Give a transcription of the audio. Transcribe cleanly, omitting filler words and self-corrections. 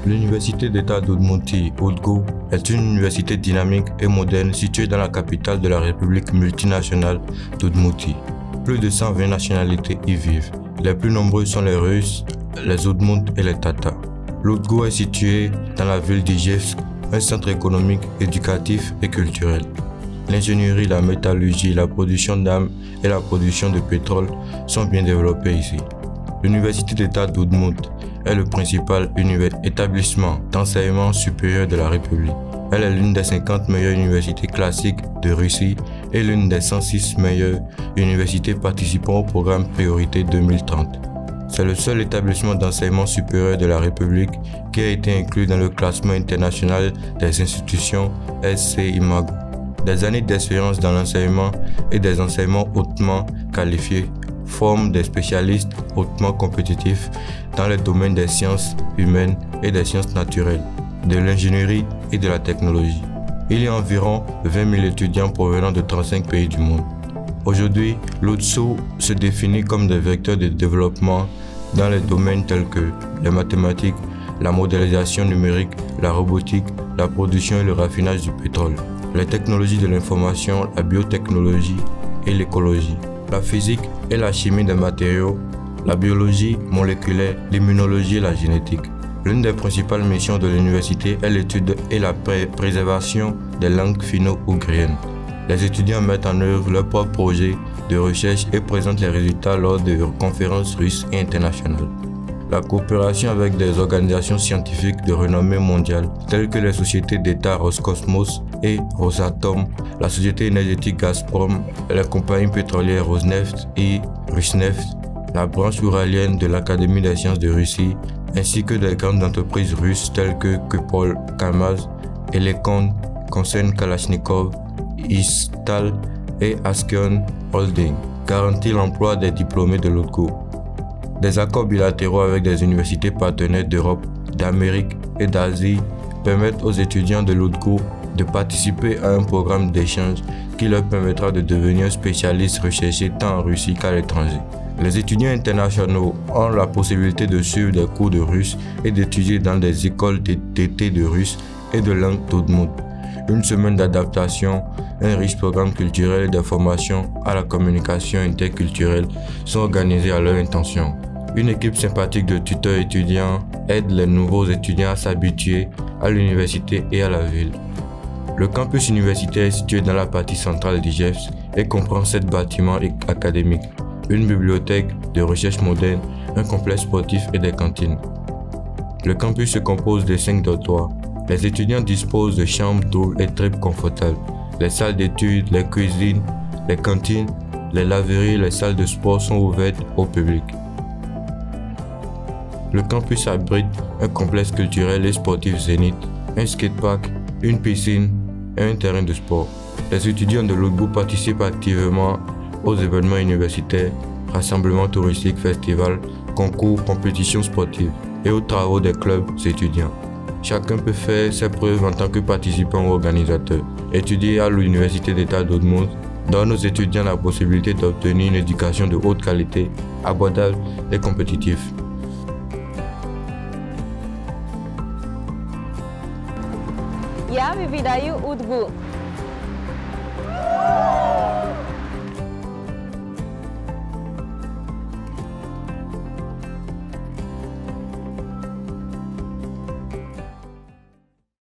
L'Université d'État d'Udmurtie, UDGU, est une université dynamique et moderne située dans la capitale de la République multinationale d'Udmurtie. Plus de 120 nationalités y vivent. Les plus nombreux sont les Russes, les Udmurtes et les Tatars. L'UDGU est située dans la ville d'Ijevsk, un centre économique, éducatif et culturel. L'ingénierie, la métallurgie, la production d'armes et la production de pétrole sont bien développées ici. L'Université d'État d'Udmurtie est le principal établissement d'enseignement supérieur de la République. Elle est l'une des 50 meilleures universités classiques de Russie et l'une des 106 meilleures universités participant au programme Priorité 2030. C'est le seul établissement d'enseignement supérieur de la République qui a été inclus dans le classement international des institutions SC-Imago. Des années d'expérience dans l'enseignement et des enseignements hautement qualifiés forment des spécialistes hautement compétitifs dans les domaines des sciences humaines et des sciences naturelles, de l'ingénierie et de la technologie. Il y a environ 20 000 étudiants provenant de 35 pays du monde. Aujourd'hui, l'UDGU se définit comme des vecteurs de développement dans les domaines tels que les mathématiques, la modélisation numérique, la robotique, la production et le raffinage du pétrole, les technologies de l'information, la biotechnologie et l'écologie, la physique et la chimie des matériaux, la biologie moléculaire, l'immunologie et la génétique. L'une des principales missions de l'université est l'étude et la préservation des langues finno-ougriennes. Les étudiants mettent en œuvre leurs propres projets de recherche et présentent les résultats lors de conférences russes et internationales. La coopération avec des organisations scientifiques de renommée mondiale, telles que les sociétés d'État Roscosmos et Rosatom, la société énergétique Gazprom, les compagnies pétrolières Rosneft et Rusneft, la branche uralienne de l'Académie des sciences de Russie, ainsi que des grandes entreprises russes telles que Kupol, Kamaz, Elekon, Concern Kalachnikov, Istal et Askeon Holding, garantit l'emploi des diplômés de l'UDGU. Des accords bilatéraux avec des universités partenaires d'Europe, d'Amérique et d'Asie permettent aux étudiants de l'UDGU de participer à un programme d'échange qui leur permettra de devenir spécialistes recherchés tant en Russie qu'à l'étranger. Les étudiants internationaux ont la possibilité de suivre des cours de russe et d'étudier dans des écoles d'été de russe et de langue d'Udmurtie. Une semaine d'adaptation, un riche programme culturel et de formation à la communication interculturelle sont organisés à leur intention. Une équipe sympathique de tuteurs étudiants aide les nouveaux étudiants à s'habituer à l'université et à la ville. Le campus universitaire est situé dans la partie centrale d'Ijevsk et comprend 7 bâtiments académiques, une bibliothèque de recherche moderne, un complexe sportif et des cantines. Le campus se compose de 5 dortoirs. Les étudiants disposent de chambres doubles et triples confortables. Les salles d'études, les cuisines, les cantines, les laveries et les salles de sport sont ouvertes au public. Le campus abrite un complexe culturel et sportif Zénith, un skatepark, une piscine et un terrain de sport. Les étudiants de l'UDGU participent activement aux événements universitaires, rassemblements touristiques, festivals, concours, compétitions sportives et aux travaux des clubs étudiants. Chacun peut faire ses preuves en tant que participant ou organisateur. Étudier à l'Université d'État d'Udmurtie donne aux étudiants la possibilité d'obtenir une éducation de haute qualité, abordable et compétitive. Я выбираю УДГУ.